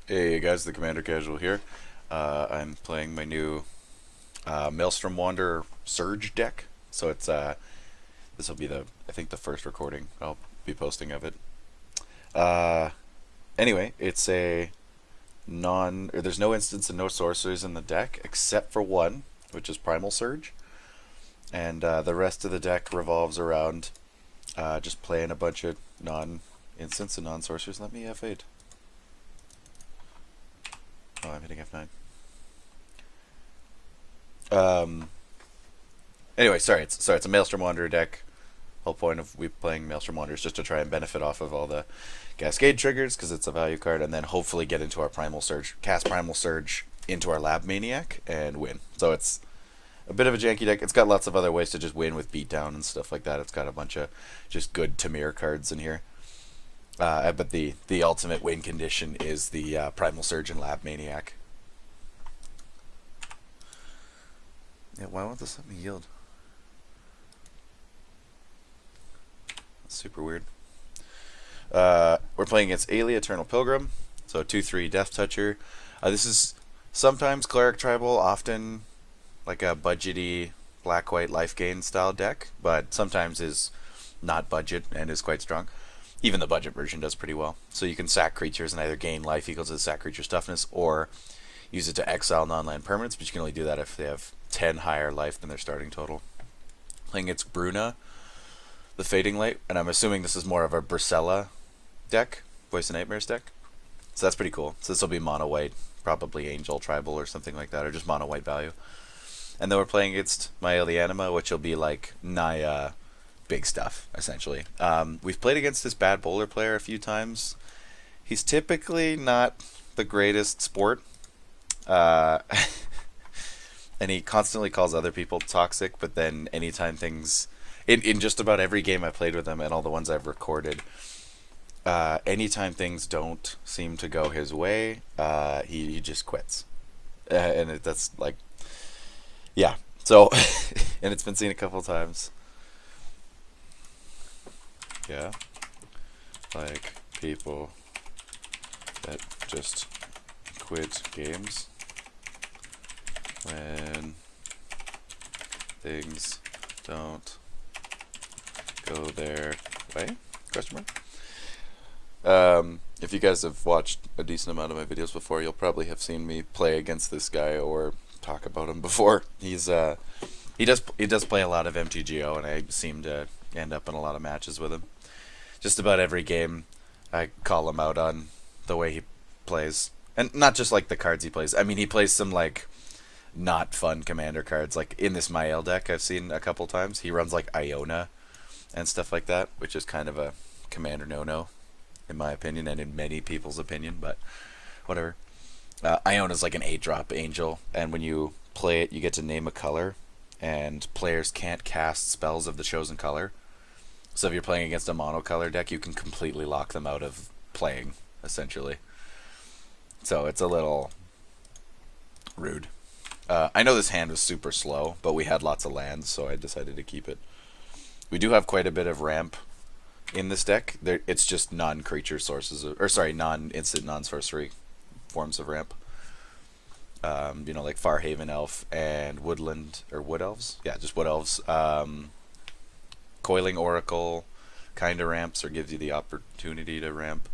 Hey guys, the Commander Casual here. I'm playing my new Maelstrom Wanderer Surge deck. So it's this will be I think the first recording I'll be posting of it. Uh, anyway, it's a there's no instants and no sorceries in the deck except for one, which is Primal Surge, and the rest of the deck revolves around just playing a bunch of non-instants and non-sorceries. Let me F8. Oh, I'm hitting F9. Um, anyway, it's a Maelstrom Wanderer deck. Whole point of we playing Maelstrom Wanderer is just to try and benefit off of all the Cascade triggers because it's a value card, and then hopefully get into our Primal Surge, cast Primal Surge into our Lab Maniac and win. So it's a bit of a janky deck. It's got lots of other ways to just win with beatdown and stuff like that. It's got a bunch of just good Tamir cards in here. But the ultimate win condition is the Primal Surge and Lab Maniac. Yeah, why won't this let me yield? That's super weird. We're playing against Ayli, Eternal Pilgrim, so 2/3 Death Toucher. This is sometimes Cleric Tribal, often like a budgety black-white life gain style deck, but sometimes is not budget and is quite strong. Even the budget version does pretty well. So you can sack creatures and either gain life equals to the sack creature's toughness, or use it to exile non-land permanents, but you can only do that if they have 10 higher life than their starting total. Playing against Bruna, the Fading Light, and I'm assuming this is more of a Bracella deck, Voice of Nightmares deck. So that's pretty cool. So this will be mono white, probably Angel Tribal or something like that, or just mono white value. And then we're playing against Mayael Anima, which will be like Naya big stuff, essentially. We've played against this bad bowler player a few times. He's typically not the greatest sport. Uh, and he constantly calls other people toxic, but then anytime things in just about every game I played with him and all the ones I've recorded, anytime things don't seem to go his way, he just quits. That's like, yeah. So, and it's been seen a couple times. Yeah, like people that just quit games when things don't go their way? Question mark. If you guys have watched a decent amount of my videos before, you'll probably have seen me play against this guy or talk about him before. He does play a lot of MTGO, and I seem to end up in a lot of matches with him. Just about every game, I call him out on the way he plays, and not just like the cards he plays. I mean, he plays some like not fun commander cards. Like in this Mayael deck, I've seen a couple times. He runs like Iona and stuff like that, which is kind of a commander no-no, in my opinion, and in many people's opinion. But whatever. Iona's like an 8-drop angel, and when you play it, you get to name a color, and players can't cast spells of the chosen color. So if you're playing against a monocolor deck, you can completely lock them out of playing, essentially. So it's a little rude. I know this hand was super slow, but we had lots of lands, so I decided to keep it. We do have quite a bit of ramp in this deck. It's just non-creature sources, non-instant, non-sorcery forms of ramp. Like Farhaven Elf and Woodland, or Wood Elves. Yeah, just Wood Elves. Coiling Oracle kind of ramps, or gives you the opportunity to ramp.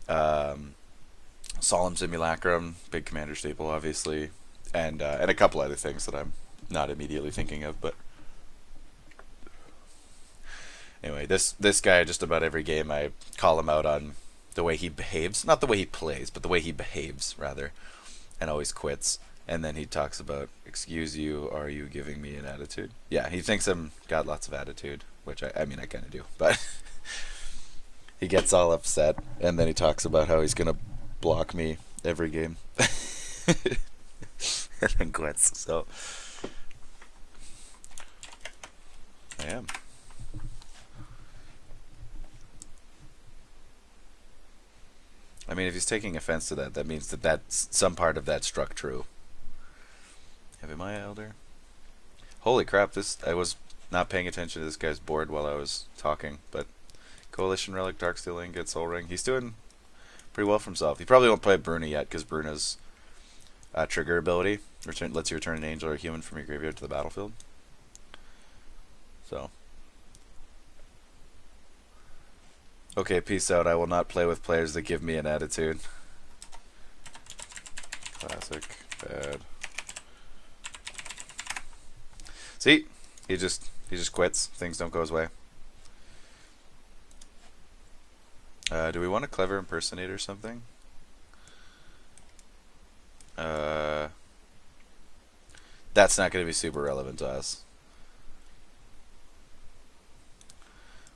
Solemn Simulacrum, big commander staple, obviously. And a couple other things that I'm not immediately thinking of, but anyway, this guy, just about every game I call him out on the way he behaves, not the way he plays, but the way he behaves rather, and always quits. And then he talks about, "Excuse you, are you giving me an attitude?" Yeah, he thinks I'm got lots of attitude, which I mean I kind of do, but he gets all upset, and then he talks about how he's gonna block me every game, and then quits. So I am. I mean, if he's taking offense to that, that means that that's some part of that struck true. Have I elder? Holy crap! I was not paying attention to this guy's board while I was talking, but Coalition Relic, Darksteel Ingot, Soul Ring. He's doing pretty well for himself. He probably won't play Bruna yet because Bruna's trigger ability lets you return an angel or a human from your graveyard to the battlefield. So. Okay, peace out. I will not play with players that give me an attitude. Classic. Bad. See? He just quits. Things don't go his way. Do we want a clever impersonator or something? That's not going to be super relevant to us.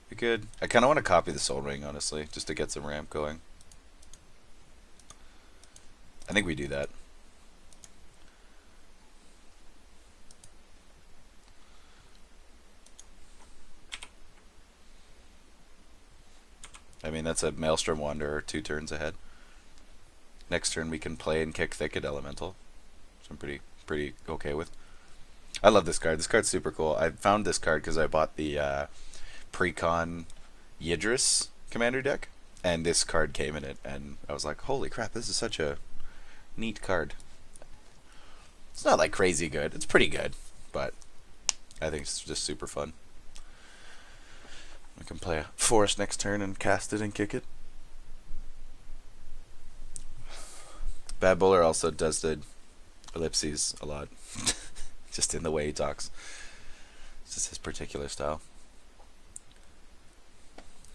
We could. I kind of want to copy the Soul Ring, honestly, just to get some ramp going. I think we do that. I mean, that's a Maelstrom Wanderer 2 turns ahead. Next turn we can play and kick Thicket Elemental, which I'm pretty okay with. I love this card. This card's super cool. I found this card because I bought the Precon Yidris commander deck, and this card came in it, and I was like, holy crap, this is such a neat card. It's not like crazy good. It's pretty good, but I think it's just super fun. We can play a forest next turn and cast it and kick it. Bad Bowler also does the ellipses a lot. Just in the way he talks. It's just his particular style.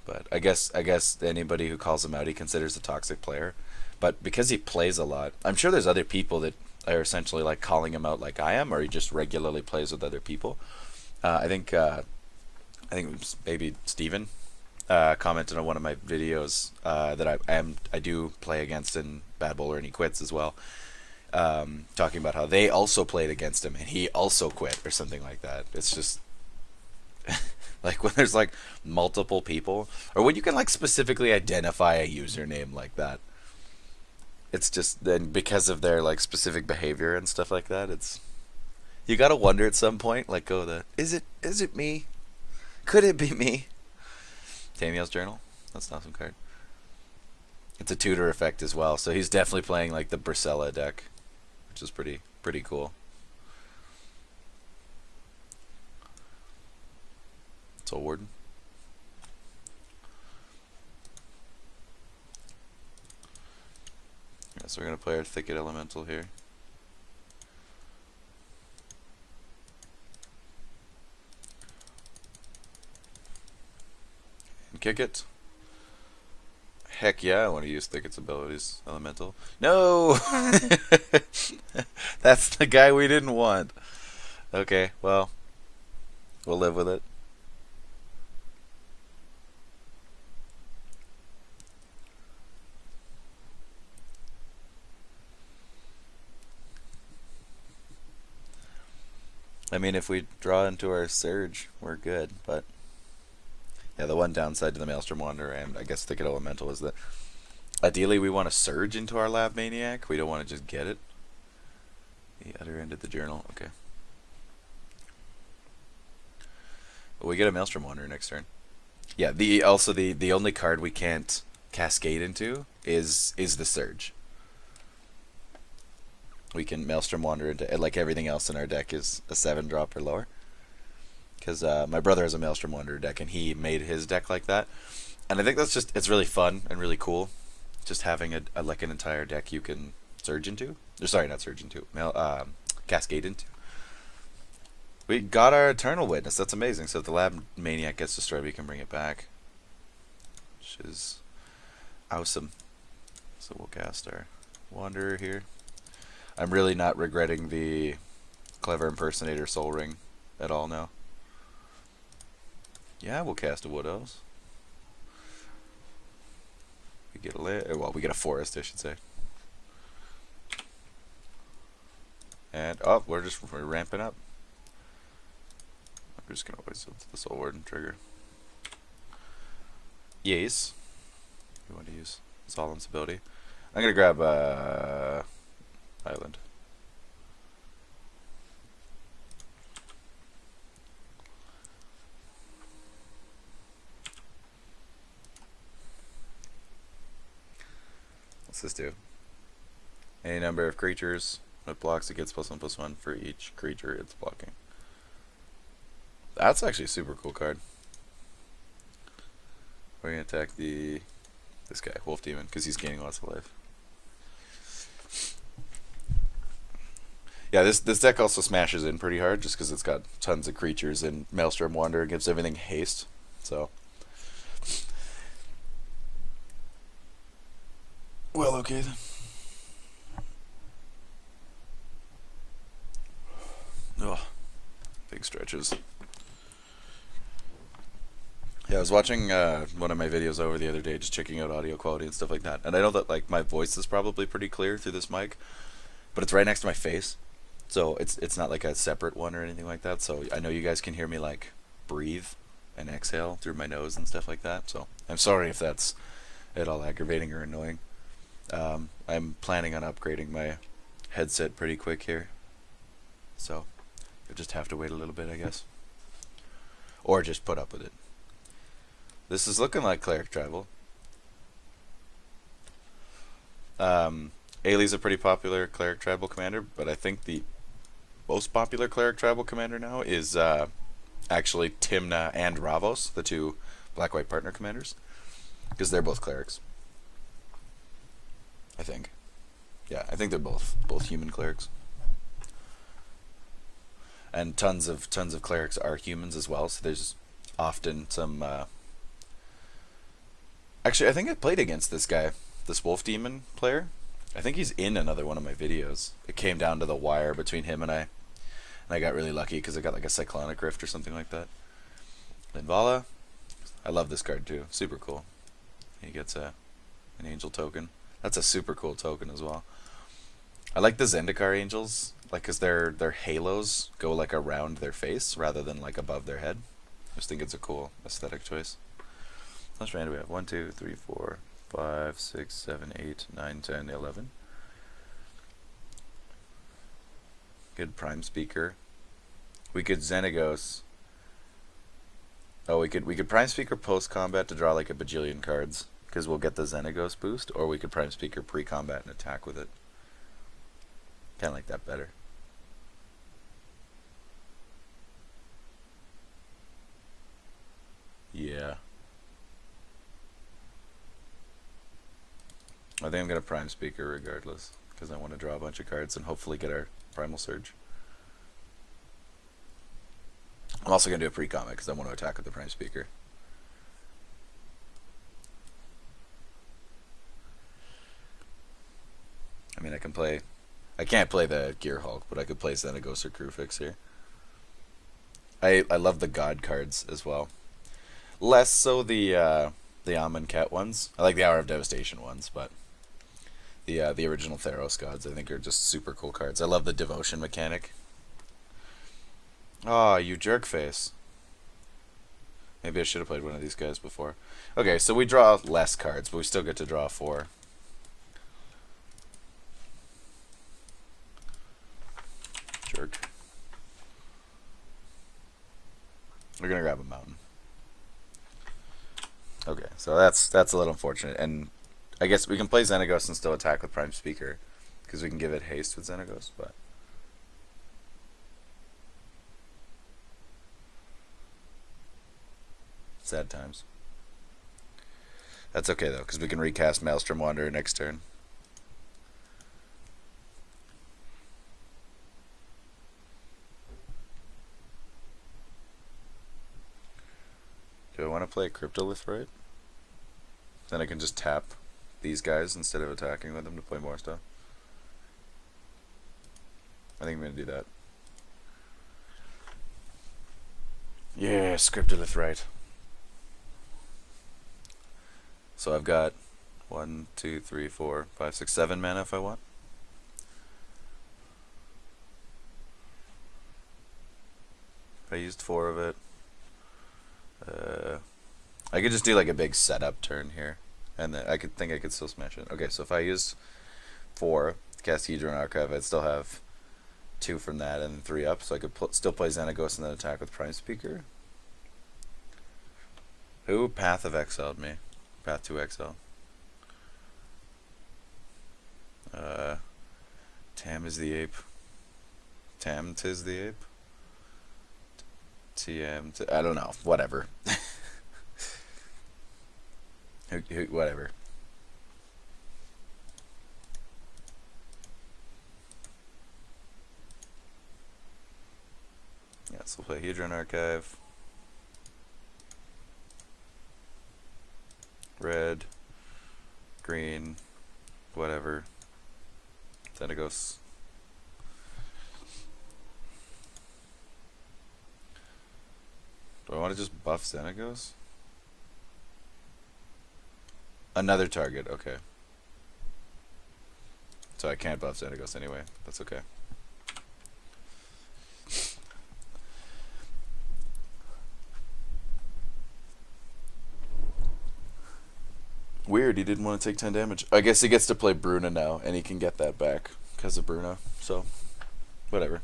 But I guess anybody who calls him out, he considers a toxic player. But because he plays a lot, I'm sure there's other people that are essentially like calling him out like I am, or he just regularly plays with other people. I think maybe Steven commented on one of my videos that I do play against in Bad Bowler, and he quits as well. Talking about how they also played against him and he also quit or something like that. It's just like when there's like multiple people, or when you can like specifically identify a username like that. It's just then because of their like specific behavior and stuff like that. It's you gotta wonder at some point, like is it me? Could it be me? Tamiel's Journal. That's an awesome card. It's a tutor effect as well, so he's definitely playing like the Bracella deck, which is pretty cool. Soul Warden. Yeah, so we're gonna play our Thicket Elemental here. And kick it. Heck yeah, I want to use Thicket's abilities. Elemental. No! That's the guy we didn't want. Okay, well, we'll live with it. I mean, if we draw into our Surge, we're good, but yeah, the one downside to the Maelstrom Wanderer and I guess Thicket Elemental is that ideally we want to Surge into our Lab Maniac. We don't want to just get it. The other end of the journal, okay. But we get a Maelstrom Wanderer next turn. Yeah, the only card we can't cascade into is the Surge. We can Maelstrom Wanderer into, like everything else in our deck is a 7-drop or lower. Because my brother has a Maelstrom Wanderer deck, and he made his deck like that. And I think that's just, it's really fun and really cool. Just having like an entire deck you can Surge into. Or sorry, not Surge into. Cascade into. We got our Eternal Witness. That's amazing. So if the Lab Maniac gets destroyed, we can bring it back. Which is awesome. So we'll cast our Wanderer here. I'm really not regretting the Clever Impersonator Soul Ring at all now. Yeah, we'll cast a Wood Elves. We get we get a Forest, I should say. And we're ramping up. I'm just gonna wait the Soul Warden trigger. Yes. We want to use Solemn's ability. I'm gonna grab Island. this do? Any number of creatures with blocks, it gets +1/+1 for each creature it's blocking. That's actually a super cool card. We're gonna attack this guy, Wolf Demon, because he's gaining lots of life. Yeah, this deck also smashes in pretty hard just because it's got tons of creatures, and Maelstrom Wanderer gives everything haste. So, well, okay then. Oh, big stretches. Yeah, I was watching one of my videos over the other day, just checking out audio quality and stuff like that. And I know that like my voice is probably pretty clear through this mic, but it's right next to my face, so it's not like a separate one or anything like that. So I know you guys can hear me like breathe and exhale through my nose and stuff like that. So I'm sorry if that's at all aggravating or annoying. I'm planning on upgrading my headset pretty quick here, so you'll just have to wait a little bit, I guess, or just put up with it. This is looking like cleric tribal. Ayli's a pretty popular cleric tribal commander, but I think the most popular cleric tribal commander now is actually Timna and Ravos, the two black-white partner commanders, because they're both clerics. I think. Yeah, I think they're both human clerics. And tons of clerics are humans as well, so there's often some actually, I think I played against this guy, this Wolf Demon player. I think he's in another one of my videos. It came down to the wire between him and I got really lucky because I got like a Cyclonic Rift or something like that. Linvala, I love this card too. Super cool. He gets an angel token. That's a super cool token as well. I like the Zendikar angels, like, because their halos go like around their face rather than like above their head. I just think it's a cool aesthetic choice. How much mana do we have? 1, 2, 3, 4, 5, 6, 7, 8, 9, 10, 11. Good Prime Speaker. We could Xenagos. Oh, we could Prime Speaker post combat to draw like a bajillion cards, because we'll get the Xenagos boost, or we could Prime Speaker pre-combat and attack with it. Kinda like that better. Yeah. I think I'm going to Prime Speaker regardless, because I want to draw a bunch of cards and hopefully get our Primal Surge. I'm also going to do a pre-combat because I want to attack with the Prime Speaker. I mean, I can't play the Gear Hulk, but I could play Xenagos or Crewfix here. I love the God cards as well. Less so the Amonkhet ones. I like the Hour of Devastation ones, but the original Theros gods I think are just super cool cards. I love the devotion mechanic. Oh, you jerk face. Maybe I should have played one of these guys before. Okay, so we draw less cards, but we still get to draw 4. Jerk. We're gonna grab a mountain. Okay, so that's a little unfortunate, and I guess we can play Xenagos and still attack with Prime Speaker, because we can give it haste with Xenagos, but sad times. That's okay though, because we can recast Maelstrom Wanderer next turn. Do I want to play a Cryptolith, right? Then I can just tap these guys instead of attacking with them to play more stuff. I think I'm going to do that. Yeah, Cryptolith, right. So I've got 1, 2, 3, 4, 5, 6, 7 mana if I want. If I used 4 of it, I could just do like a big setup turn here, and then I could still smash it. Okay, so if I used 4 to cast Hedron Archive, I'd still have 2 from that and 3 up, so I could still play Xenagos and then attack with Prime Speaker. Who Path of Exiled me? Path to Exile. Tam is the ape. Tam tis the ape. I don't know. Whatever. Whatever. Yeah, so we'll play Hedron Archive. Red. Green. Whatever. Xenagos. Do I want to just buff Xenagos? Another target, okay. So I can't buff Xenagos anyway. That's okay. Weird, he didn't want to take 10 damage. I guess he gets to play Bruna now, and he can get that back because of Bruna. So, whatever.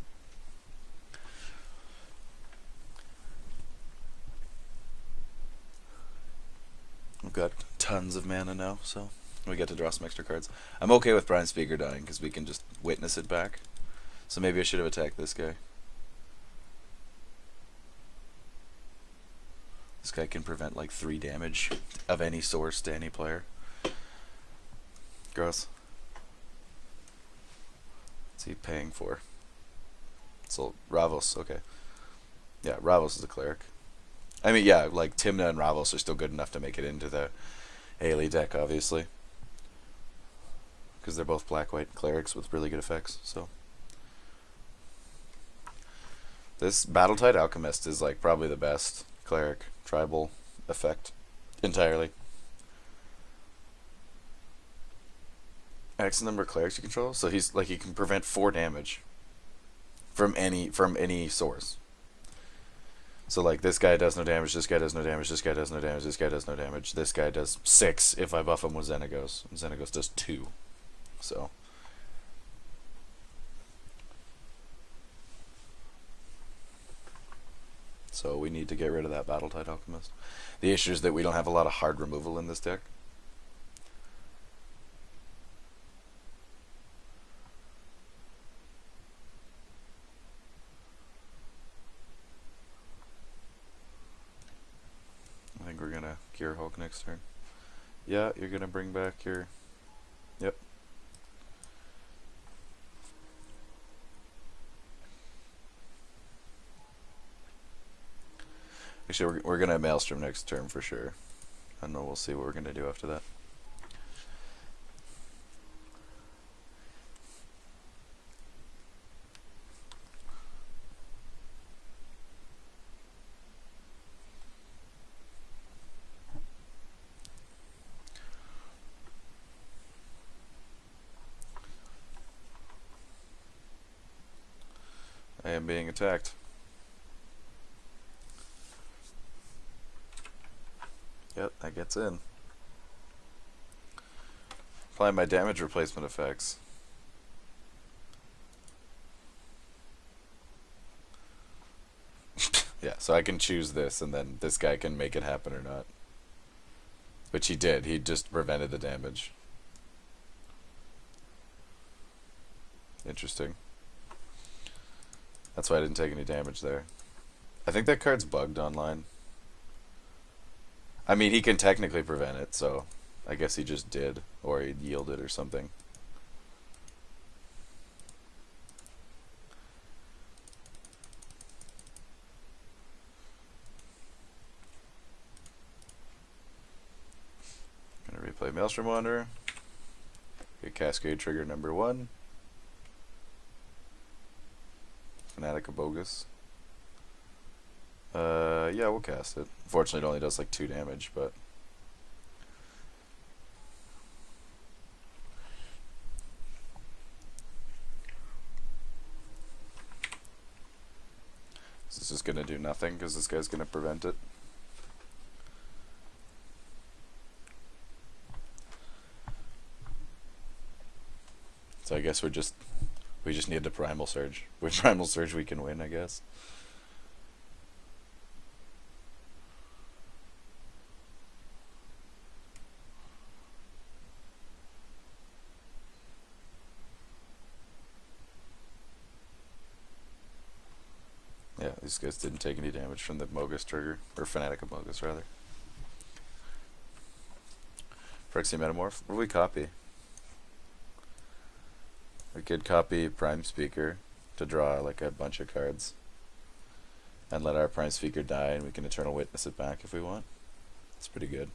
We've got tons of mana now, so we get to draw some extra cards. I'm okay with Brian Speaker dying because we can just witness it back. So maybe I should have attacked this guy. This guy can prevent like 3 damage of any source to any player. Gross. What's he paying for? So Ravos, okay. Yeah, Ravos is a cleric. I mean, yeah, like Tymna and Ravos are still good enough to make it into the Ayli deck, obviously. Because they're both black-white clerics with really good effects, so. This Battletide Alchemist is like probably the best cleric tribal effect entirely. X number of clerics you control, so he's like he can prevent 4 damage from any source. So like this guy does no damage, this guy does no damage, this guy does no damage, this guy does no damage, this guy does 6 if I buff him with Xenagos. Xenagos does 2. So we need to get rid of that Battletide Alchemist. The issue is that we don't have a lot of hard removal in this deck. I think we're gonna Gear Hulk next turn. Yeah, you're gonna bring back your... Yep. Actually, we're gonna Maelstrom next turn for sure. I don't know, we'll see what we're gonna do after that. I am being attacked. Yep, that gets in. Apply my damage replacement effects. Yeah, so I can choose this, and then this guy can make it happen or not. Which he did. He just prevented the damage. Interesting. That's why I didn't take any damage there. I think that card's bugged online. I mean, he can technically prevent it, so I guess he just did, or he yielded or something. Gonna replay Maelstrom Wanderer. Get Cascade trigger number 1. Fanatic of Bogus. Yeah, we'll cast it. Unfortunately, it only does like 2 damage, but... This is gonna do nothing, because this guy's gonna prevent it. So I guess we just need to Primal Surge. With Primal Surge we can win, I guess. These guys didn't take any damage from the Mogus trigger, or Fanatic of Mogus rather. Phyrexian Metamorph. What do we copy? We could copy Prime Speaker to draw like a bunch of cards. And let our Prime Speaker die, and we can Eternal Witness it back if we want. It's pretty good.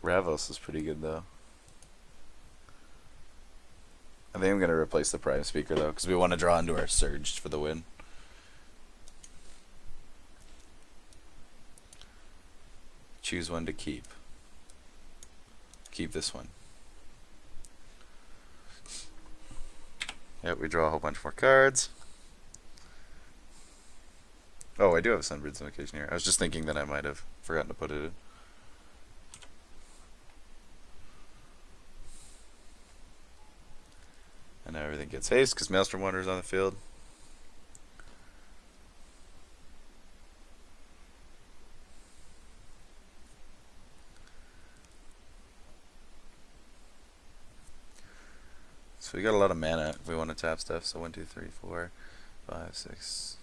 Ravos is pretty good though. I think I'm going to replace the Prime Speaker though, because we want to draw into our Surge for the win. Choose one to keep. Keep this one. Yep, we draw a whole bunch more cards. Oh, I do have a Sunbird's Invocation here. I was just thinking that I might have forgotten to put it in. And now everything gets haste because Maelstrom Wanderer is on the field. So we got a lot of mana if we want to tap stuff. So 1, 2, 3, 4, 5, 6,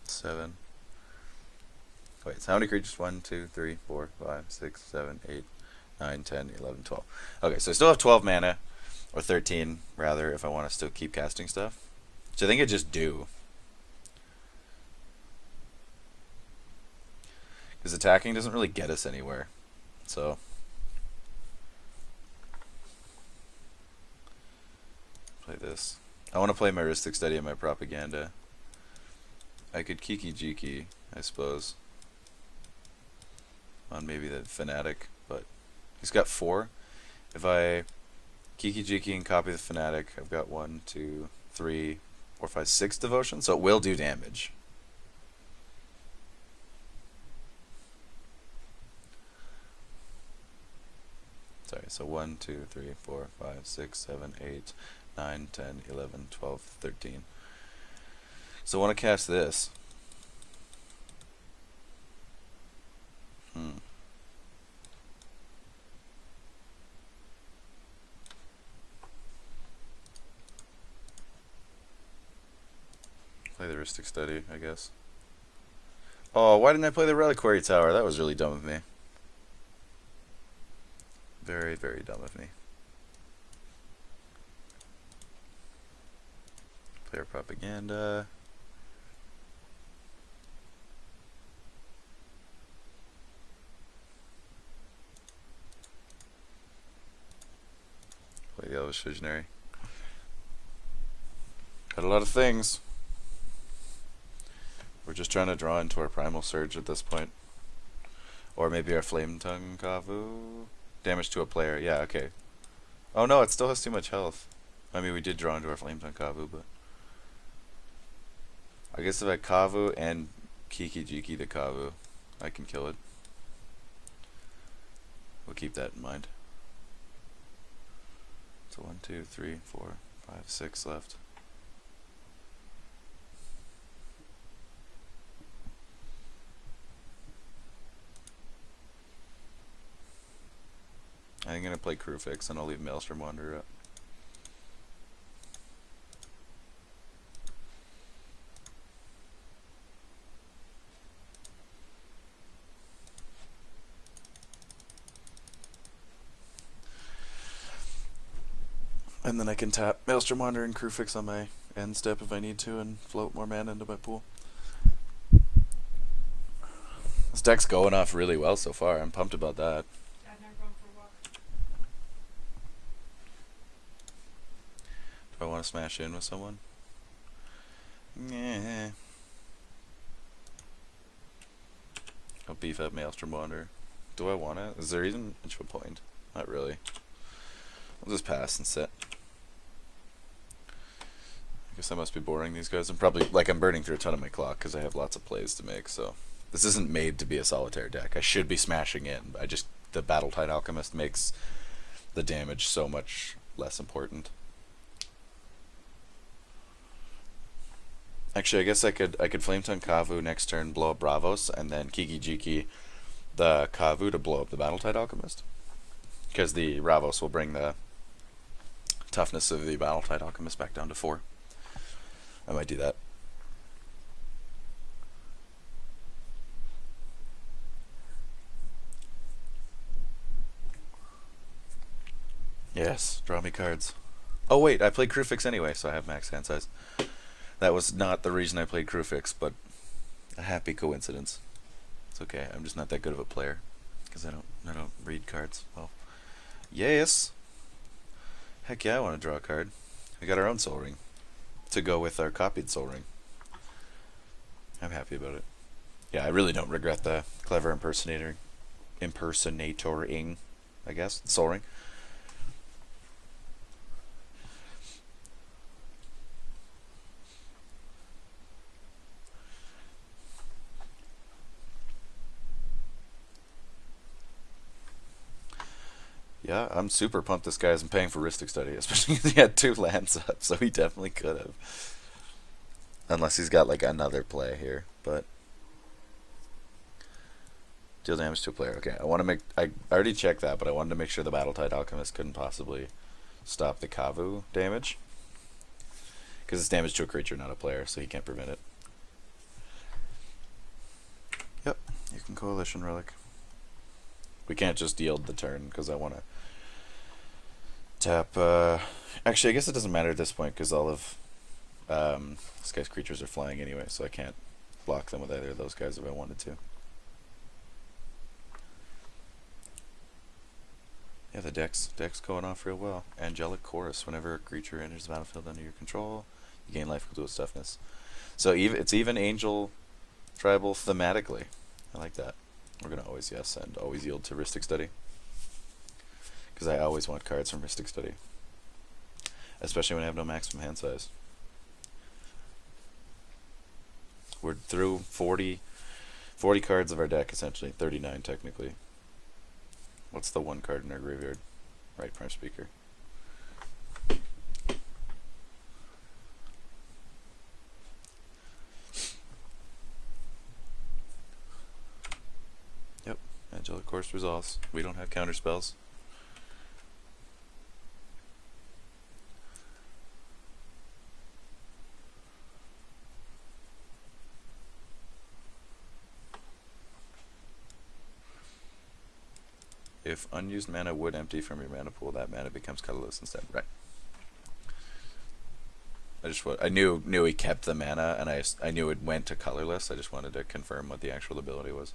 7. Wait, so how many creatures? 1, 2, 3, 4, 5, 6, 7, 8, 9, 10, 11, 12. Okay, so I still have 12 mana. Or 13, rather, if I want to still keep casting stuff. Which I think I just do. Because attacking doesn't really get us anywhere. So. Play this. I want to play my Rhystic Study and my Propaganda. I could Kiki Jiki, I suppose. On maybe the Fanatic, but he's got 4. If I Kiki Jiki and copy the Fanatic, I've got 1, 2, 3, 4, 5, 6 devotion, so it will do damage. Sorry, so 1, 2, 3, 4, 5, 6, 7, 8, 9, 10, 11, 12, 13. So I want to cast this. Play the Rhystic Study, I guess. Oh, why didn't I play the Reliquary Tower? That was really dumb of me. Very, very dumb of me. Play our Propaganda. Play the Elvish Visionary. Got a lot of things. We're just trying to draw into our Primal Surge at this point. Or maybe our Flame Tongue Kavu. Damage to a player. Yeah, okay. Oh no, it still has too much health. I mean, we did draw into our Flame Tongue Kavu, but I guess if I Kavu and Kiki Jiki the Kavu, I can kill it. We'll keep that in mind. So 1, 2, 3, 4, 5, 6 left. I'm going to play Crewfix and I'll leave Maelstrom Wanderer up. And then I can tap Maelstrom Wanderer and Crewfix on my end step if I need to and float more mana into my pool. This deck's going off really well so far. I'm pumped about that. Do I want to smash in with someone? Yeah. I'll beef up Maelstrom Wanderer. Do I want it? Is there even much of a point? Not really. I'll just pass and sit. I guess I must be boring these guys. I'm probably, like, I'm burning through a ton of my clock because I have lots of plays to make, so. This isn't made to be a solitaire deck. I should be smashing in. The Battletide Alchemist makes the damage so much less important. Actually, I guess I could Flame Tongue Kavu next turn, blow up Bravos, and then Kiki Jiki the Kavu to blow up the Battletide Alchemist. Because the Bravos will bring the toughness of the Battletide Alchemist back down to 4. I might do that. Yes, draw me cards. Oh wait, I played Crewfix anyway, so I have max hand size. That was not the reason I played Crewfix, but a happy coincidence. It's okay. I'm just not that good of a player because I don't read cards well. Yes. Heck yeah, I want to draw a card. We got our own Soul Ring to go with our copied Soul Ring. I'm happy about it. Yeah, I really don't regret the clever impersonatoring, I guess, Soul Ring. Yeah, I'm super pumped this guy isn't paying for Rhystic Study, especially because he had 2 lands up, so he definitely could have. Unless he's got like another play here, but deal damage to a player. Okay, I already checked that, but I wanted to make sure the Battletide Alchemist couldn't possibly stop the Kavu damage. Because it's damage to a creature, not a player, so he can't prevent it. Yep, you can Coalition Relic. We can't just yield the turn, because I want to tap... Actually, I guess it doesn't matter at this point, because all of this guy's creatures are flying anyway, so I can't block them with either of those guys if I wanted to. Yeah, the deck's going off real well. Angelic Chorus. Whenever a creature enters the battlefield under your control, you gain life equal to its toughness. So it's even Angel Tribal thematically. I like that. We're going to always yes and always yield to Rhystic Study. Because I always want cards from Rhystic Study. Especially when I have no maximum hand size. We're through 40 cards of our deck, essentially. 39 technically. What's the 1 card in our graveyard? Right, Prime Speaker. Yep, Angelic Course resolves. We don't have counter spells. If unused mana would empty from your mana pool, that mana becomes colorless instead. Right. I knew he kept the mana, and I knew it went to colorless. I just wanted to confirm what the actual ability was.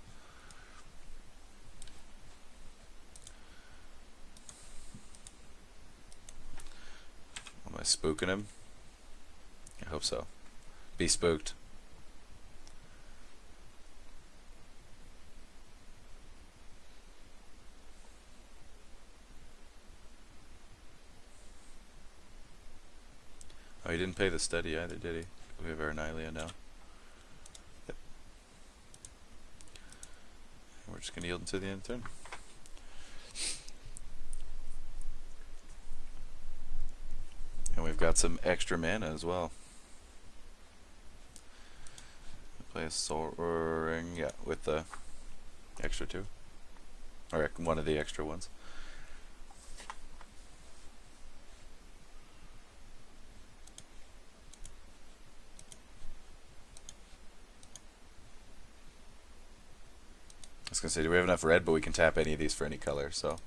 Am I spooking him? I hope so. Be spooked. Oh, he didn't pay the steady either, did he? We have our Ayli now. Yep. We're just going to yield until the end of the turn. And we've got some extra mana as well. Play a Soul Ring, yeah, with the extra 2. Or one of the extra ones. I was gonna say, do we have enough red? But we can tap any of these for any color, so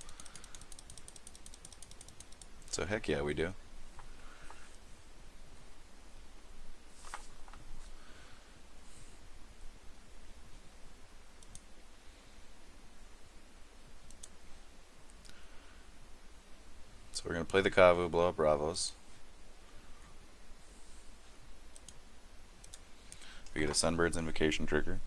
heck yeah, we do. So we're gonna play the Kavu, blow up Bravos. We get a Sunbird's Invocation trigger.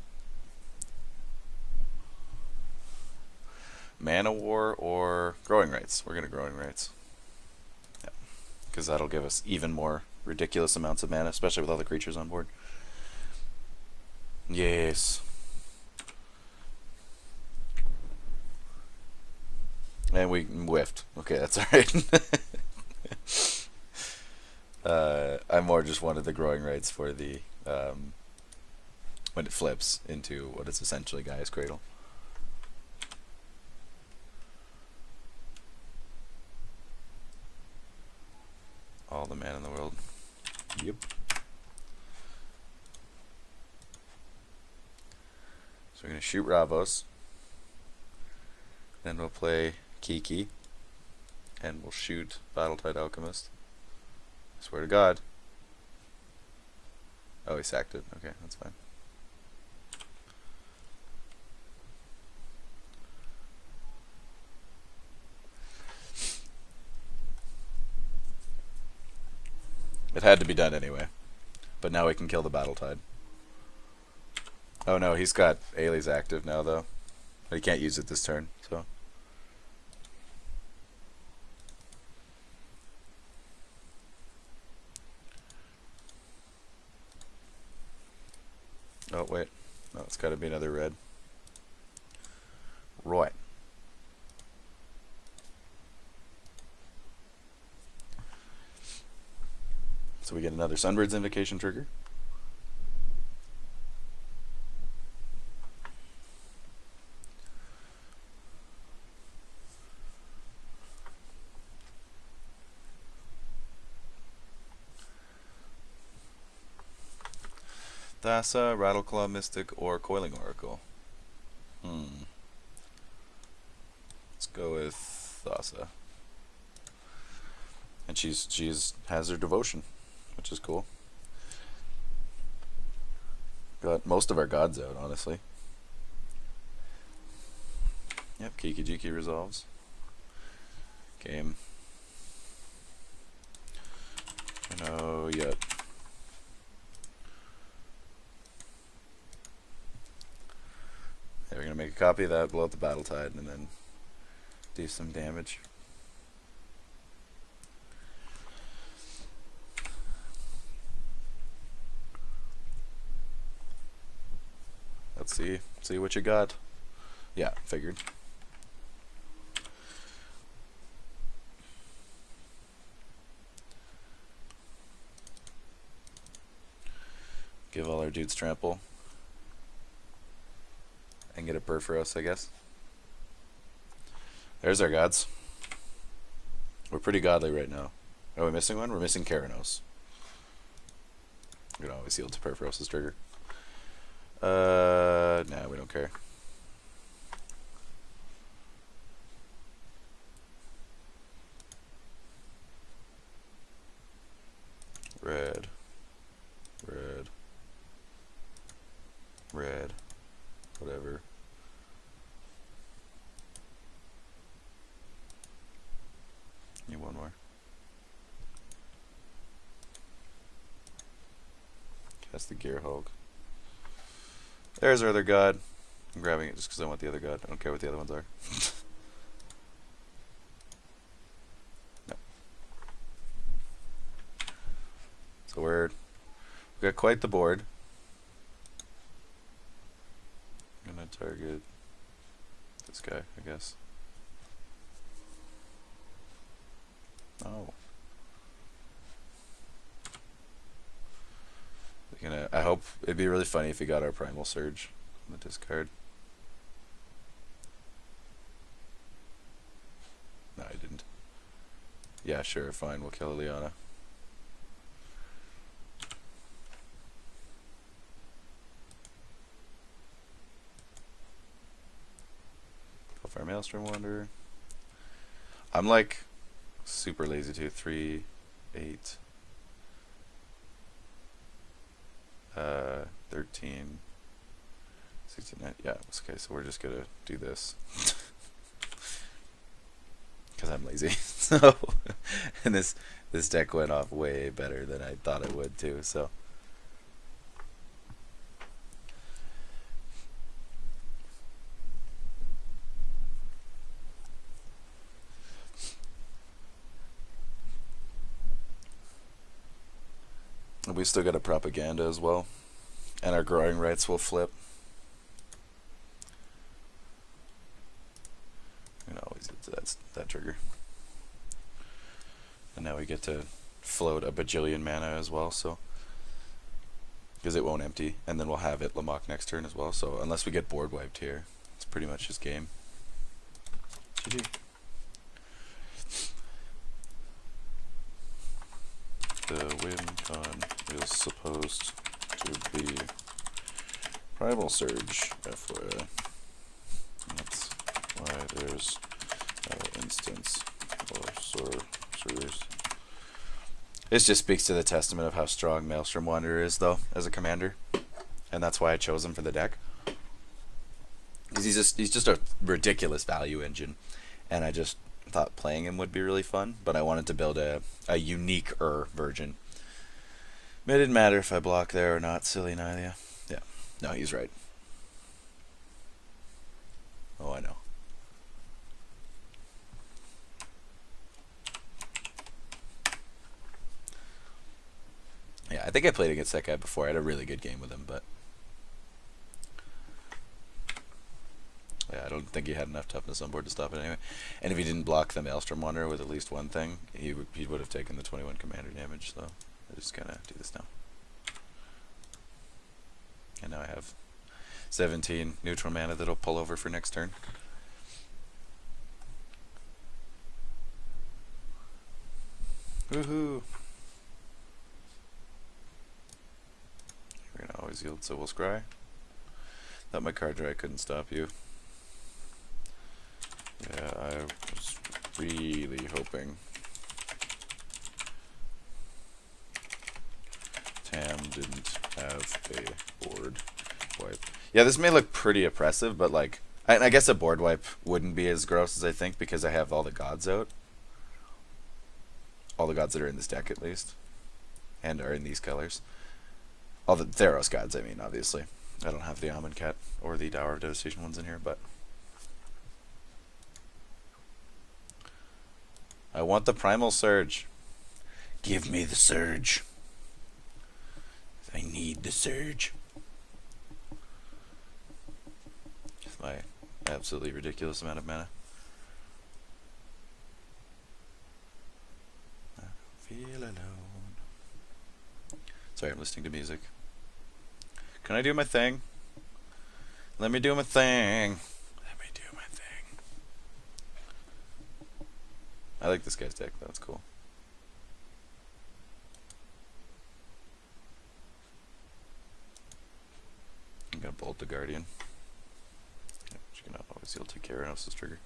Mana War or Growing Rights. We're gonna Growing Rights. Yeah, because that'll give us even more ridiculous amounts of mana, especially with all the creatures on board. Yes. And we whiffed. Okay, that's alright. I more just wanted the growing rights for the when it flips into what is essentially Gaia's Cradle. All the man in the world. Yep. So we're going to shoot Ravos. Then we'll play Kiki. And we'll shoot Battletide Alchemist. I swear to God. Oh, he sacked it. Okay, that's fine. It had to be done anyway. But now we can kill the Battletide. Oh no, he's got Ayli's active now though. But he can't use it this turn, so. Oh wait. No, it's gotta be another red. Right. So we get another Sunbird's Invocation trigger. Thassa, Rattleclaw Mystic, or Coiling Oracle. Let's go with Thassa. And she's has her devotion, which is cool. Got most of our gods out, honestly. Yep, Kiki Jiki resolves. Game. No, yet. Yeah, we're gonna make a copy of that, blow up the Battletide, and then do some damage. Let's see what you got. Yeah, figured. Give all our dudes trample. And get a Perforos, I guess. There's our gods. We're pretty godly right now. Are we missing one? We're missing Keranos. We can always yield to Perforos' trigger. Nah, we don't care. Red. Red. Red. Whatever. Need one more. Cast the Gear Hulk. There's our other god. I'm grabbing it just because I want the other god. I don't care what the other ones are. No. So we've got quite the board. I'm gonna target this guy, I guess. Oh. I hope it'd be really funny if he got our Primal Surge on the discard. No, I didn't. Yeah, sure, fine, we'll kill Liana. Go for our Maelstrom Wanderer. I'm like super lazy too. 3, 8, 13, 16, yeah, okay, so we're just gonna do this. Because I'm lazy. So, and this deck went off way better than I thought it would too, so. We still got a propaganda as well, and our growing rights will flip. You know, always get to that trigger. And now we get to float a bajillion mana as well, so because it won't empty, and then we'll have it Lamok next turn as well. So unless we get board wiped here, it's pretty much his game. GG. The win con is supposed to be Primal Surge, FYI. That's why there's no instance or sorcerers. This just speaks to the testament of how strong Maelstrom Wanderer is, though, as a commander, and that's why I chose him for the deck. Because he's just a ridiculous value engine, and I just thought playing him would be really fun, but I wanted to build a unique-er version. It didn't matter if I block there or not, silly Nylia. Yeah, no, he's right. Oh, I know. Yeah, I think I played against that guy before. I had a really good game with him, but yeah, I don't think he had enough toughness on board to stop it anyway. And if he didn't block the Maelstrom Wanderer with at least one thing, he would have taken the 21 commander damage. So I just kind of do this now. And now I have 17 neutral mana that'll pull over for next turn. Woohoo! We're gonna always yield, so we'll scry. Thought my card draw couldn't stop you. Yeah, I was really hoping Tam didn't have a board wipe. Yeah, this may look pretty oppressive, but like, I guess a board wipe wouldn't be as gross as I think because I have all the gods out. All the gods that are in this deck, at least, and are in these colors. All the Theros gods, I mean, obviously. I don't have the Amonkhet or the Dower of Devastation ones in here, but I want the Primal Surge. Give me the Surge. I need the Surge. With my absolutely ridiculous amount of mana. I feel alone. Sorry, I'm listening to music. Can I do my thing? Let me do my thing. Let me do my thing. I like this guy's deck. That's cool. I'm gonna bolt the Guardian. Yeah, which you can always he'll take care of else's trigger.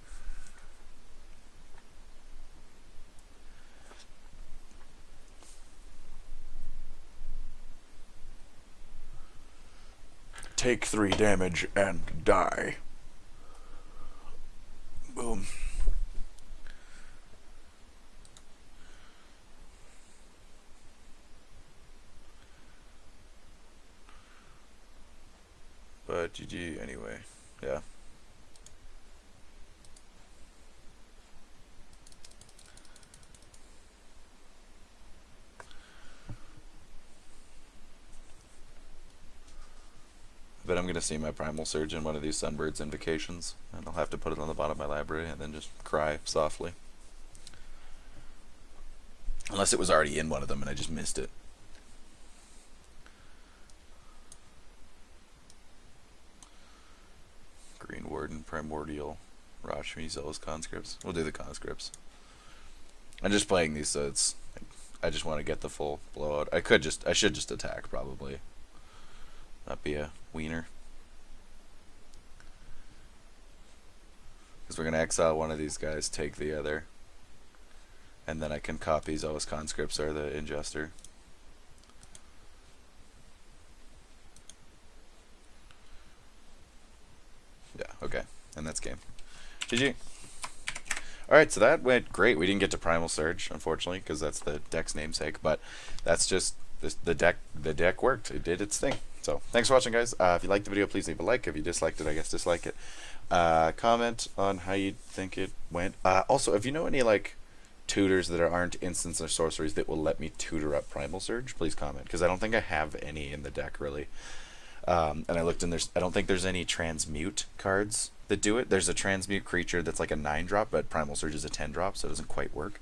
Take 3 damage and die. Boom. But GG anyway. Yeah. But I'm going to see my Primal Surge in one of these Sunbird's Invocations, and I'll have to put it on the bottom of my library and then just cry softly. Unless it was already in one of them and I just missed it. Green Warden, Primordial, Rashmi, Zealous Conscripts. We'll do the Conscripts. I'm just playing these so it's... I just want to get the full blowout. I should just attack, probably. Not be a wiener. Because we're going to exile one of these guys, take the other. And then I can copy Zealous Conscripts or the Ingester. Yeah, okay. And that's game. GG. Alright, so that went great. We didn't get to Primal Surge, unfortunately, because that's the deck's namesake. But that's just... The deck worked. It did its thing. So, thanks for watching, guys. If you liked the video, please leave a like. If you disliked it, I guess dislike it. Comment on how you think it went. Also, if you know any, like, tutors that aren't instants or sorceries that will let me tutor up Primal Surge, please comment. Because I don't think I have any in the deck, really. And I looked, and I don't think there's any transmute cards that do it. There's a transmute creature that's like a 9-drop, but Primal Surge is a 10-drop, so it doesn't quite work.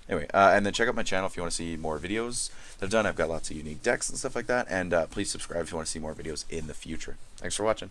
Anyway, and then check out my channel if you want to see more videos that I've done. I've got lots of unique decks and stuff like that. And please subscribe if you want to see more videos in the future. Thanks for watching.